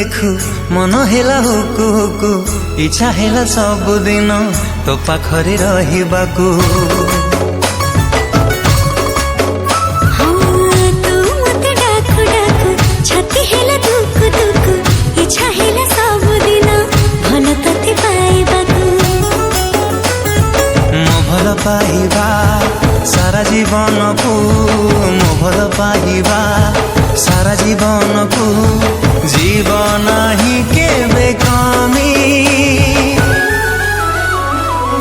देखु मन हेला हुकु हुकु इच्छा हेला सबुदिन तो पाखरे रहिबाकू पाइबा सारा जीवन को मो भल पाइबा सारा जीवन को जीवन ही केबे कमी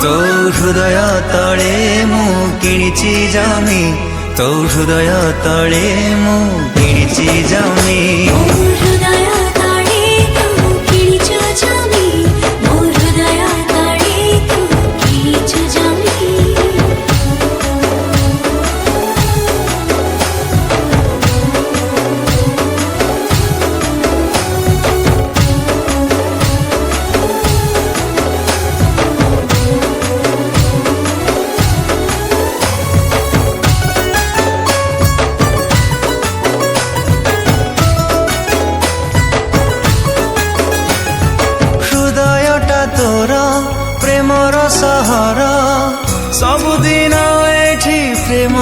तो हृदय तले मु किणिची जमी तो हृदय तले मु किणिची जमी प्रेमर सहर सबुदिन एठी प्रेम